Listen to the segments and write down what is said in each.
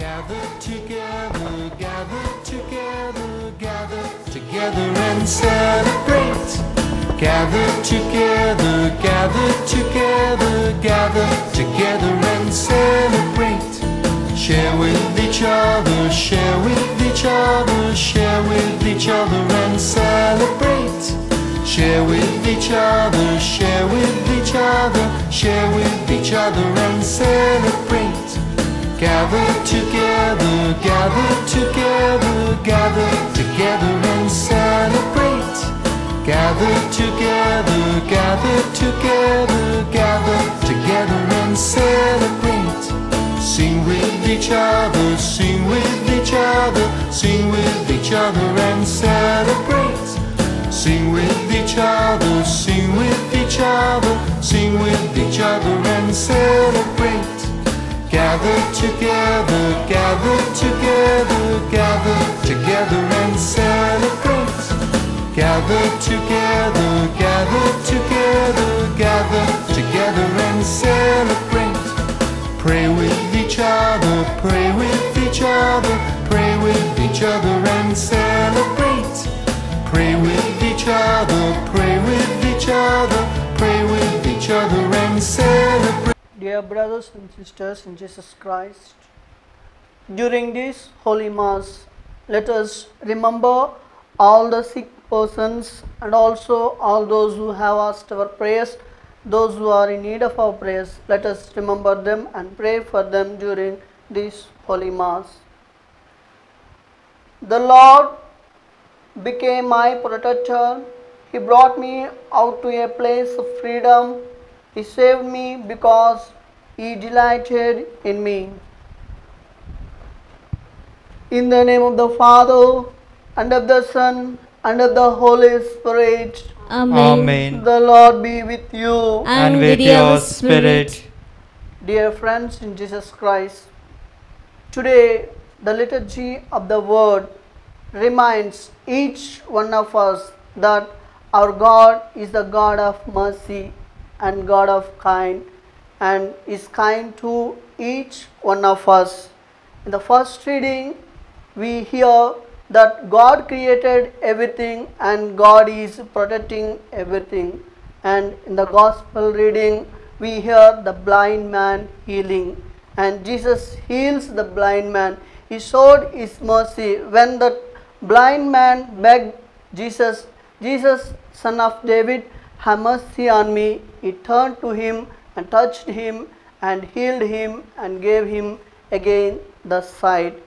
Gather together, gather together, gather together and celebrate. Gather together, gather together, gather together and celebrate. Share with each other, share with each other, share with each other and celebrate. Share with each other, share with each other, share with each other and celebrate. Gather together, gather together, gather together and celebrate. Gather together, gather together, gather together and celebrate. Sing with each other, sing with each other, sing with each other and celebrate. Sing with each other, sing with each other, sing with each other and celebrate. Gather together, gather together, gather together and celebrate. Gather together, gather together, gather together and celebrate. Pray with each other, pray with each other, pray with each other and celebrate. Pray with each other, pray with each other, pray with each other and celebrate. Dear brothers and sisters in Jesus Christ, during this Holy Mass, let us remember all the sick persons and also all those who have asked our prayers, those who are in need of our prayers. Let us remember them and pray for them during this Holy Mass. The Lord became my protector. He brought me out to a place of freedom. He saved me because He delighted in me. In the name of the Father, and of the Son, and of the Holy Spirit. Amen. Amen. The Lord be with you. And with your spirit. Dear friends in Jesus Christ, today the liturgy of the Word reminds each one of us that our God is the God of mercy and God of kind, and is kind to each one of us. In the first reading, we hear that God created everything and God is protecting everything. And in the Gospel reading, we hear the blind man healing, and Jesus heals the blind man. He showed His mercy when the blind man begged Jesus, Jesus, Son of David, have mercy on me. He turned to Him and touched him and healed him and gave him again the sight.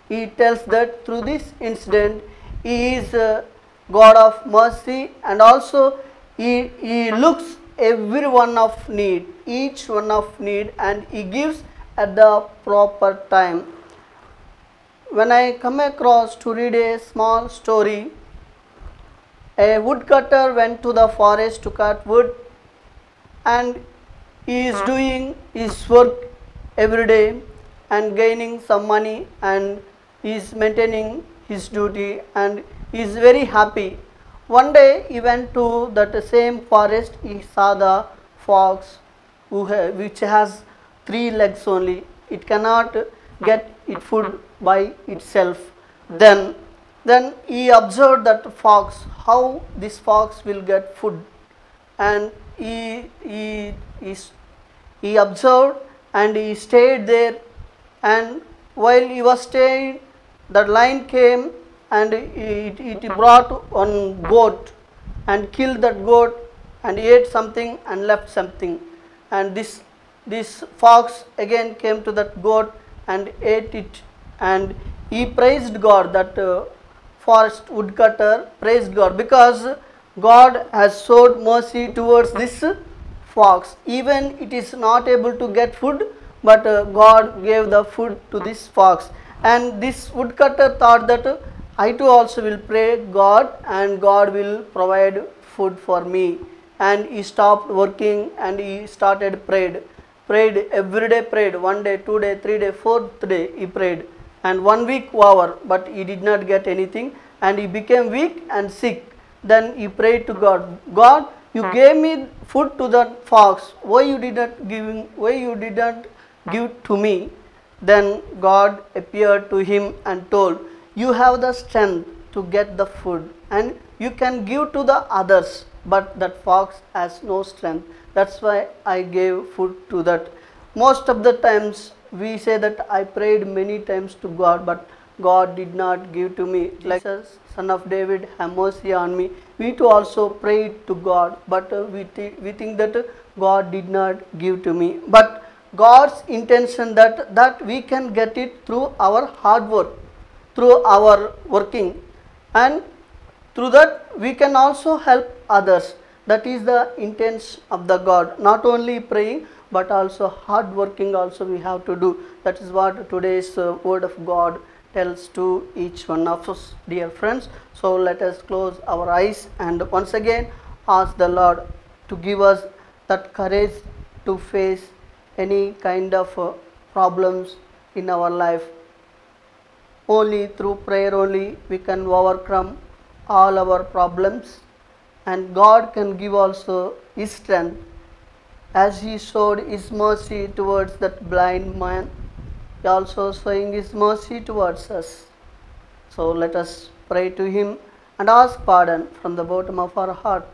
He tells that through this incident, He is a God of mercy, and also He looks every one of need, each one of need, and He gives at the proper time. When I come across to read a small story, a woodcutter went to the forest to cut wood, and he is doing his work every day and gaining some money, and he is maintaining his duty, and he is very happy. One day he went to that same forest. He saw the fox which has 3 legs only. It cannot get its food by itself. Then he observed that fox, how this fox will get food, and he observed and he stayed there. And while he was staying, the lion came and it brought one goat and killed that goat and ate something and left something. And this fox again came to that goat and ate it, and he praised God. That forest woodcutter praised God because God has showed mercy towards this fox. Even it is not able to get food, but God gave the food to this fox. And this woodcutter thought that I too also will pray God and God will provide food for me. And he stopped working and he started prayed every day, prayed 1 day, 2 day, 3 day, 4th day he prayed, and 1 week over, but he did not get anything, and he became weak and sick. Then he prayed to God, God, you gave me food to that fox, why you did not give to me? Then God appeared to him and told, "You have the strength to get the food and you can give to the others, but that fox has no strength. That's why I gave food to that." Most of the times we say that I prayed many times to God, but God did not give to me. Like Jesus, son of David, have mercy on me. We too also prayed to God, but we think that God did not give to me. But God's intention that we can get it through our hard work, through our working, and through that we can also help others. That is the intent of the God. Not only praying, but also hard working also we have to do. That is what today's word of God tells to each one of us, dear friends. So let us close our eyes and once again ask the Lord to give us that courage to face any kind of problems in our life. Only through prayer only we can overcome all our problems, and God can give also His strength as He showed His mercy towards that blind man. He also showing His mercy towards us. So let us pray to Him and ask pardon from the bottom of our heart.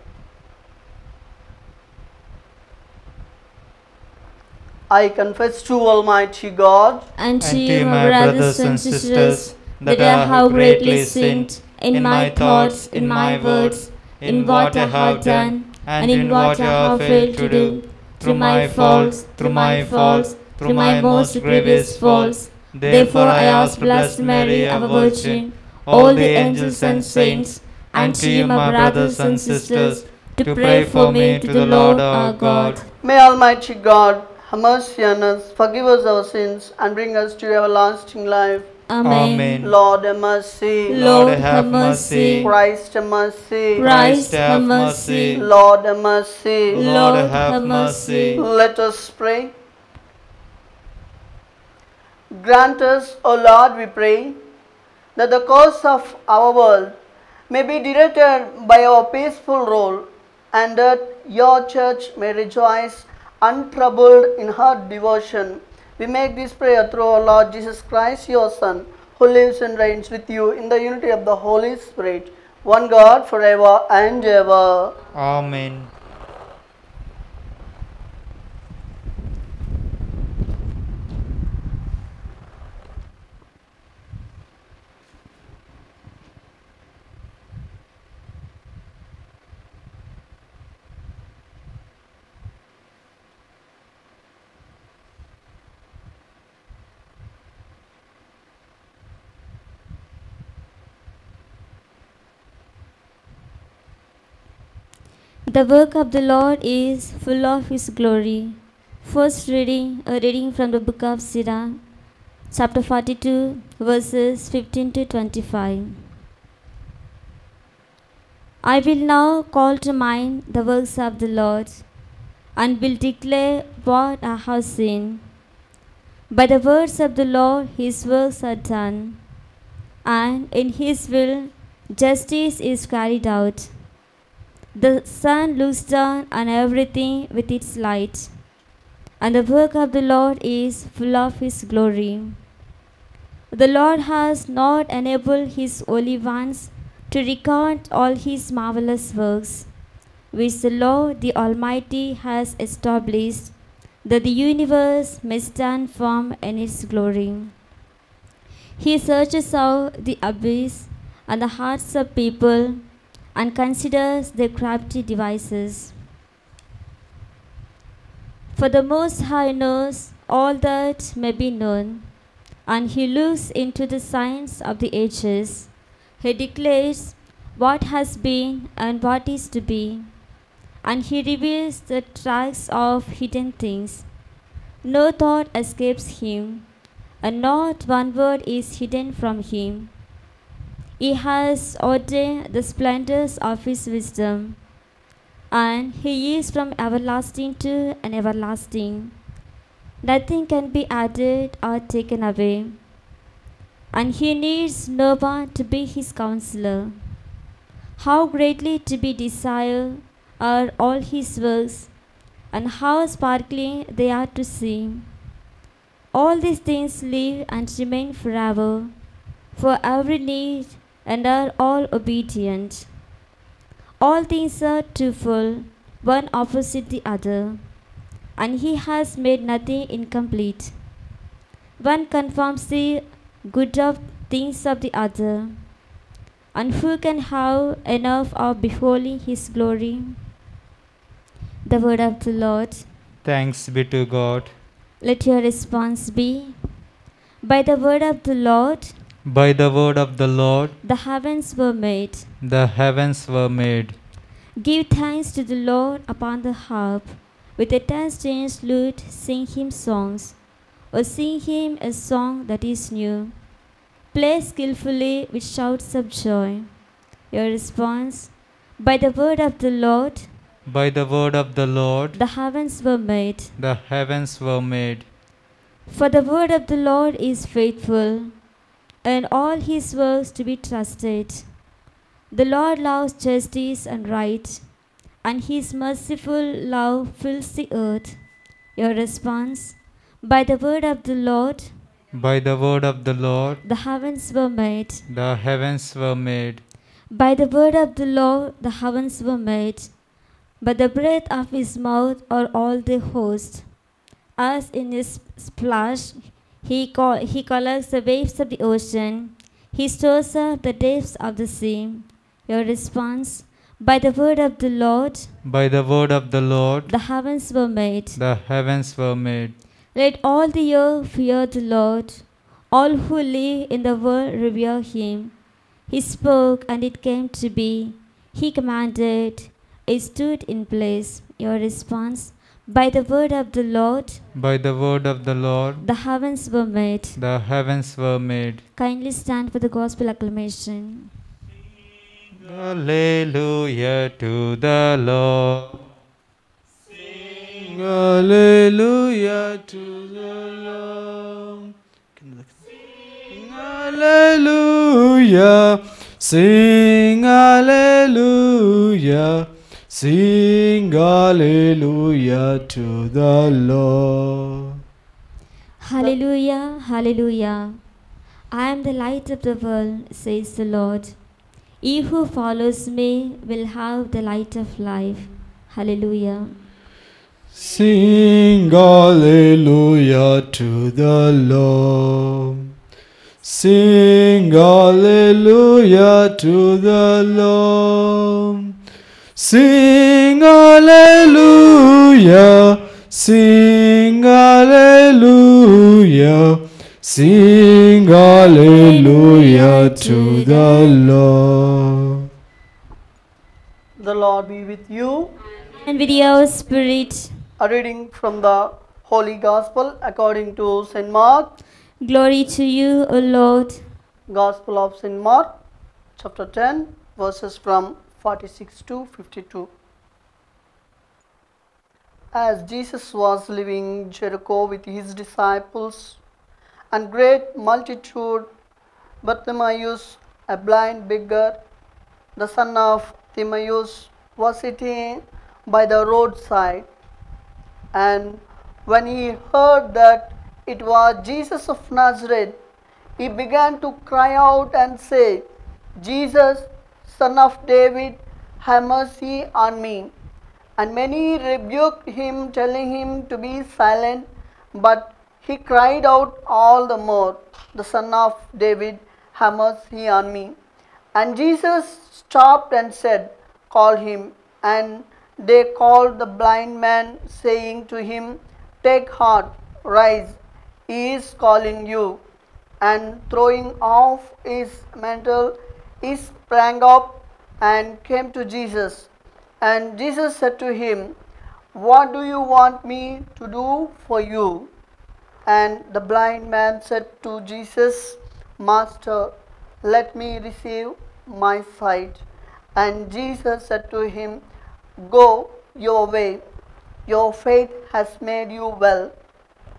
I confess to Almighty God and to you, my brothers and sisters, that I have greatly sinned in my thoughts, in my words, in what I have done, and in what I have failed to do, through my faults, through my most grievous faults. Therefore I ask Blessed Mary, our Virgin, all the angels and saints, and to you, my brothers and sisters, to pray for me to the Lord our God. May Almighty God have mercy on us, forgive us our sins, and bring us to everlasting life. Amen. Lord have mercy. Lord have mercy. Christ have mercy. Christ have mercy. Lord have mercy. Lord have mercy. Let us pray. Grant us, O Lord, we pray, that the course of our world may be directed by our peaceful rule, and that your church may rejoice untroubled in her devotion. We make this prayer through our Lord Jesus Christ, your Son, who lives and reigns with you in the unity of the Holy Spirit, one God, forever and ever. Amen. The work of the Lord is full of His glory. First reading, a reading from the book of Sirach, chapter 42, verses 15 to 25. I will now call to mind the works of the Lord, and will declare what I have seen. By the words of the Lord His works are done, and in His will justice is carried out. The sun looks down on everything with its light, and the work of the Lord is full of His glory. The Lord has not enabled His holy ones to recount all His marvelous works, which the Lord the Almighty has established, that the universe may stand firm in its glory. He searches out the abyss and the hearts of people, and considers their crafty devices. For the Most High knows all that may be known, and He looks into the signs of the ages. He declares what has been and what is to be, and He reveals the tracks of hidden things. No thought escapes Him, and not one word is hidden from Him. He has ordained the splendors of His wisdom, and He is from everlasting to an everlasting. Nothing can be added or taken away, and He needs no one to be His counselor. How greatly to be desired are all His works, and how sparkling they are to see. All these things live and remain forever, for every need and are all obedient. All things are twofold, one opposite the other, and he has made nothing incomplete. One confirms the good of things of the other, and who can have enough of beholding his glory? The word of the Lord. Thanks be to God. Let your response be, by the word of the Lord, By the word of the Lord, the heavens were made. the heavens were made. Give thanks to the Lord upon the harp. With a ten-stringed lute, sing him songs, or sing him a song that is new. Play skillfully with shouts of joy. Your response, by the word of the Lord, By the word of the Lord, the heavens were made. the heavens were made. For the word of the Lord is faithful, and all his works to be trusted. The Lord loves justice and right, and his merciful love fills the earth. Your response, by the word of the Lord, By the word of the Lord, the heavens were made. the heavens were made. By the word of the Lord, the heavens were made. By the breath of his mouth are all the host. As in his splash, he collects the waves of the ocean. He stores up the depths of the sea. Your response, by the word of the Lord, By the word of the Lord, the heavens were made. the heavens were made. Let all the earth fear the Lord. All who live in the world revere him. He spoke and it came to be. He commanded, it stood in place. Your response, by the word of the Lord, By the word of the Lord, the heavens were made. the heavens were made. Kindly stand for the gospel acclamation. Hallelujah to the Lord. Sing hallelujah to the Lord. Sing hallelujah. Sing hallelujah. Sing hallelujah to the Lord. Hallelujah, hallelujah. I am the light of the world, says the Lord. He who follows me will have the light of life. Hallelujah. Sing hallelujah to the Lord. Sing hallelujah to the Lord. Sing hallelujah. Sing hallelujah. Sing hallelujah to the Lord. The Lord be with you. And with your spirit, A reading from the Holy Gospel according to St. Mark. glory to you, O Lord. Gospel of St. Mark, chapter 10, verses from 46 to 52. As Jesus was leaving Jericho with his disciples and great multitude, Bartimaeus, a blind beggar, the son of Timaeus, was sitting by the roadside. And when he heard that it was Jesus of Nazareth, he began to cry out and say, Jesus, Son of David, have mercy on me. And many rebuked him, telling him to be silent. But he cried out all the more, the Son of David, have mercy on me. And Jesus stopped and said, call him. And they called the blind man, saying to him, take heart, rise, he is calling you. And throwing off his mantle, he sprang up and came to Jesus. And Jesus said to him, what do you want me to do for you? And the blind man said to Jesus, Master, let me receive my sight. And Jesus said to him, go your way, your faith has made you well.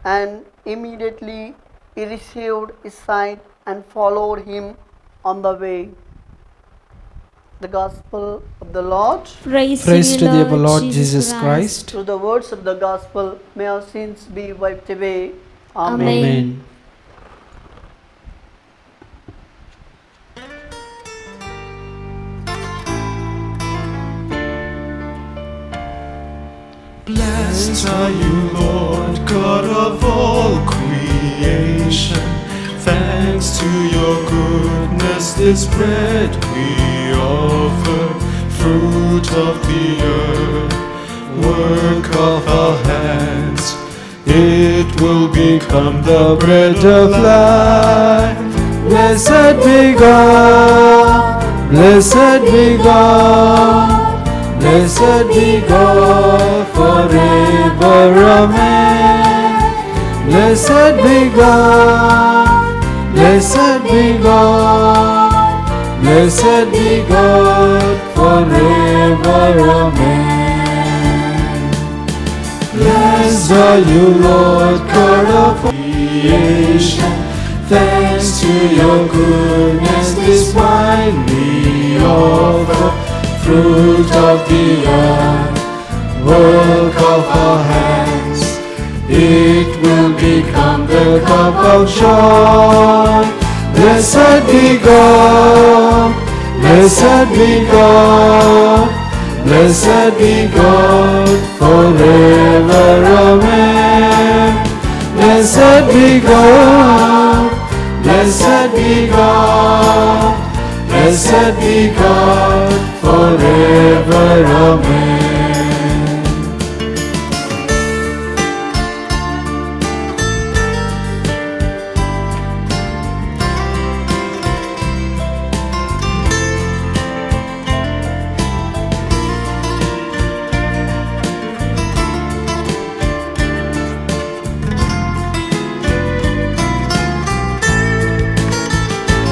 And immediately he received his sight and followed him on the way. The Gospel of the Lord. Praise Praise to you, thee, Lord Jesus Christ. Through the words of the Gospel, may our sins be wiped away. Amen. Blessed are you, Lord, God of all creation. Thanks to your goodness, this bread we offer, fruit of the earth, work of our hands. It will become the bread of life. Blessed be God, blessed be God. Blessed be God forever, amen. Blessed be God, blessed be God, blessed be God forever, amen. Blessed are you, Lord, God of creation. Thanks to your goodness, this wine we offer, fruit of the earth, work of our hands. It will become the cup of joy. Blessed be God, blessed be God, blessed be God forever, amen. Blessed be God, blessed be God, blessed be God forever, amen.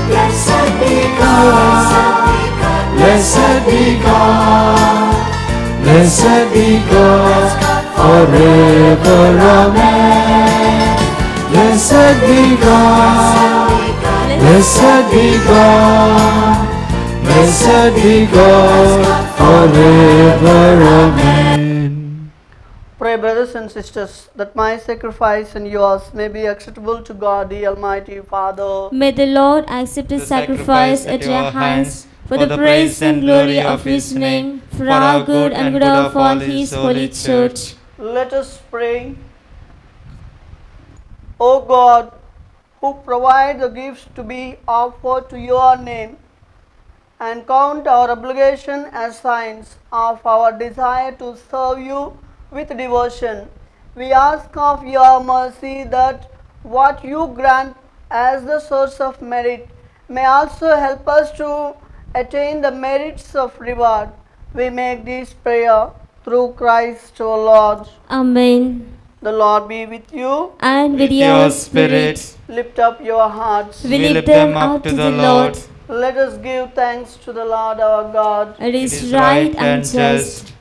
Blessed be God, blessed be God, blessed be God forever, amen. Blessed be God, blessed be God, blessed be God forever, amen. Pray, brothers and sisters, that my sacrifice and yours may be acceptable to God, the Almighty Father. May the Lord accept the sacrifice at your hands for the praise and glory of His name, for our good and good of all His holy church. Let us pray. O God, who provide the gifts to be offered to your name, and count our obligation as signs of our desire to serve you with devotion, we ask of your mercy that what you grant as the source of merit may also help us to attain the merits of reward. We make this prayer through Christ our Lord. Amen. The Lord be with you. And with your spirit, Lift up your hearts. we lift them up to the Lord. Let us give thanks to the Lord our God. It is right and just.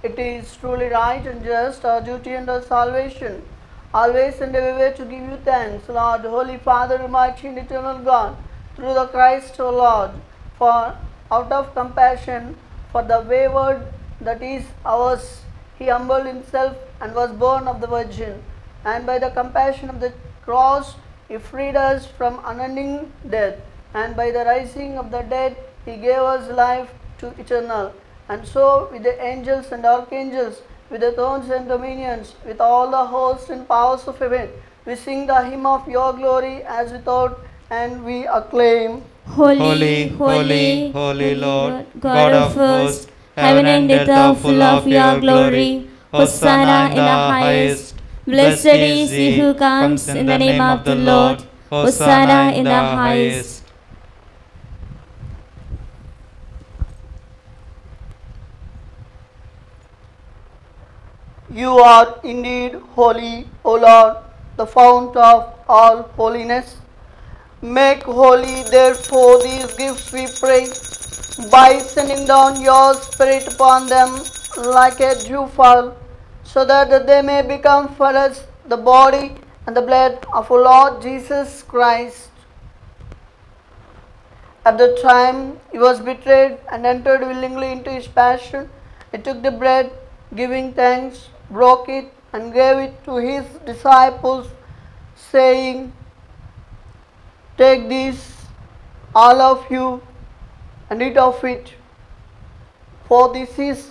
It is truly right and just, our duty and our salvation, always and everywhere to give you thanks, Lord, Holy Father, Almighty and Eternal God, through the Christ our Lord, for out of compassion for the wayward that is ours, He humbled Himself and was born of the Virgin, and by the compassion of the cross He freed us from unending death, and by the rising of the dead He gave us life to eternal. And so with the angels and archangels, with the thrones and dominions, with all the hosts and powers of heaven, we sing the hymn of your glory as without, and we acclaim. Holy, holy, holy Lord, God of hosts, heaven and earth are full of your glory. Hosanna in the highest. Blessed is he who comes in the name of the Lord. Hosanna in the highest. You are indeed holy, O Lord, the fount of all holiness. Make holy, therefore, these gifts, we pray, by sending down your Spirit upon them like a dewfall, so that they may become for us the body and the blood of our Lord Jesus Christ. At the time he was betrayed and entered willingly into his passion, he took the bread, giving thanks, broke it, and gave it to his disciples, saying, "Take this, all of you, and eat of it, for this is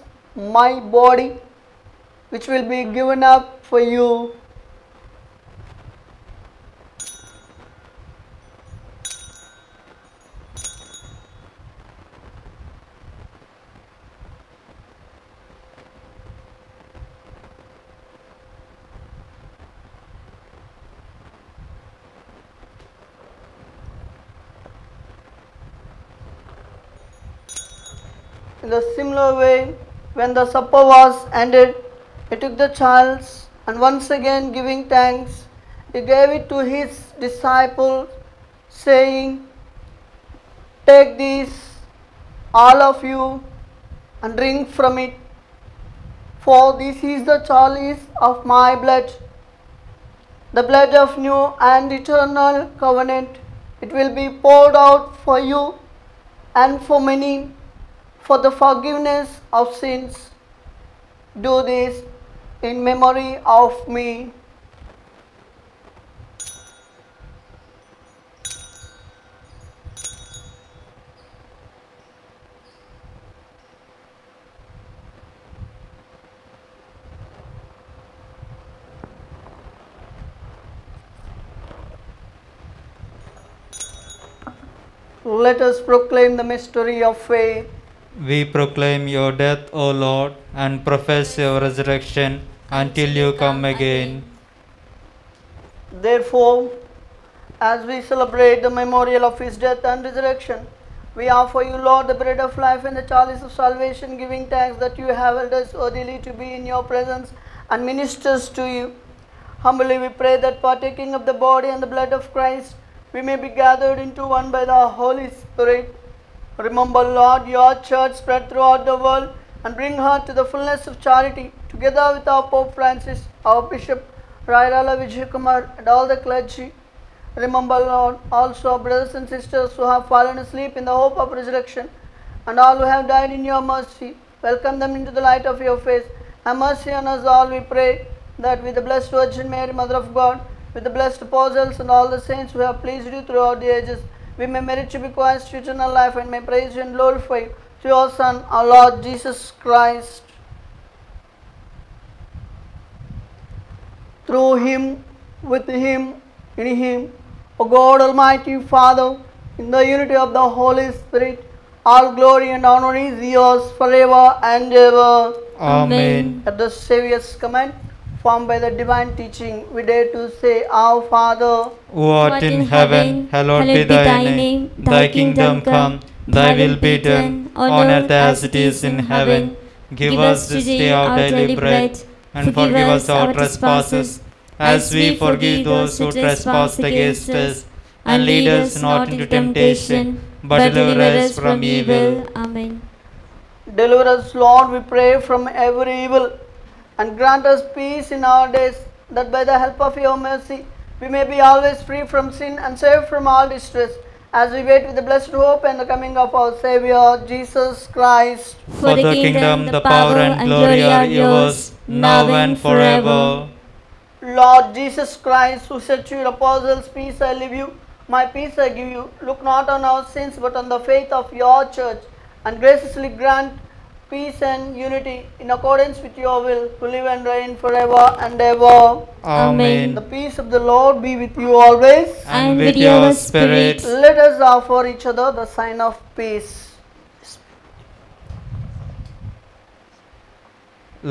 my body, which will be given up for you." In the similar way, when the supper was ended, he took the chalice, and once again giving thanks, he gave it to his disciples, saying, "Take this, all of you, and drink from it, for this is the chalice of my blood, the blood of new and eternal covenant. It will be poured out for you and for many for the forgiveness of sins. Do this in memory of me." Let us proclaim the mystery of faith. We proclaim your death, O Lord, and profess your resurrection until you come again. Therefore, as we celebrate the memorial of his death and resurrection, we offer you, Lord, the bread of life and the chalice of salvation, giving thanks that you have held us worthily to be in your presence and ministers to you. Humbly we pray that partaking of the body and the blood of Christ, we may be gathered into one by the Holy Spirit. Remember, Lord, your church spread throughout the world and bring her to the fullness of charity, together with our Pope Francis, our Bishop, Rairala Vijayakumar, and all the clergy. Remember, Lord, also our brothers and sisters who have fallen asleep in the hope of resurrection, and all who have died in your mercy. Welcome them into the light of your face. Have mercy on us all, we pray, that with the blessed Virgin Mary, Mother of God, with the blessed apostles and all the saints who have pleased you throughout the ages, we may merit to be Christ to eternal life, and may praise you and glorify you through your Son, our Lord Jesus Christ. Through him, with him, in him, O God, Almighty Father, in the unity of the Holy Spirit, all glory and honor is yours forever and ever. Amen. At the Saviour's command, formed by the divine teaching, we dare to say, Our Father, Who art in heaven, hallowed be thy name. Thy kingdom come, thy will be done, on earth as it is in heaven. Give us this day our daily bread, and forgive us our trespasses, as we forgive those who trespass against us. And lead us not into temptation, but deliver us from evil. Amen. deliver us, Lord, we pray, from every evil, and grant us peace in our days, that by the help of your mercy we may be always free from sin and safe from all distress, as we wait with the blessed hope and the coming of our Saviour, Jesus Christ. For the kingdom, the power, and glory are yours, now and forever. Lord Jesus Christ, who said to your apostles, "Peace I leave you, my peace I give you," look not on our sins but on the faith of your church, and graciously grant peace and unity in accordance with your will, who live and reign forever and ever. Amen. The peace of the Lord be with you always. And with your spirit. Let us offer each other the sign of peace.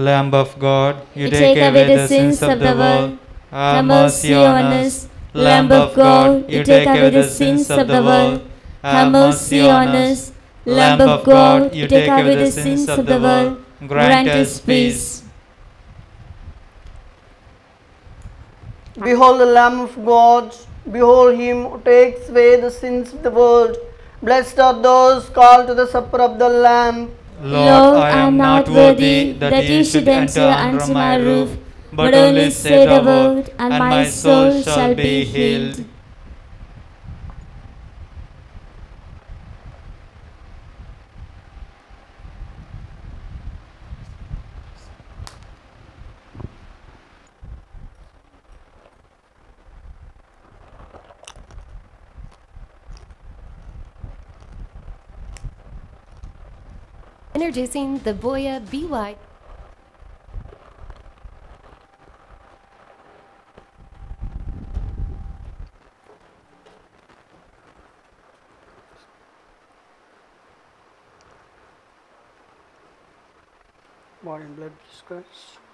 Lamb of God, you take away the sins of the world. Have mercy on us. Lamb of God, you take away the sins of the world. Have mercy on us. Lamb of God, you take away the sins of the world. Grant us peace. Behold the Lamb of God, behold him who takes away the sins of the world. Blessed are those called to the supper of the Lamb. Lord, I am not worthy that you should enter under my roof, but only say the word, and my soul shall be healed. Introducing the Boya BY. Body and blood, Jesus Christ.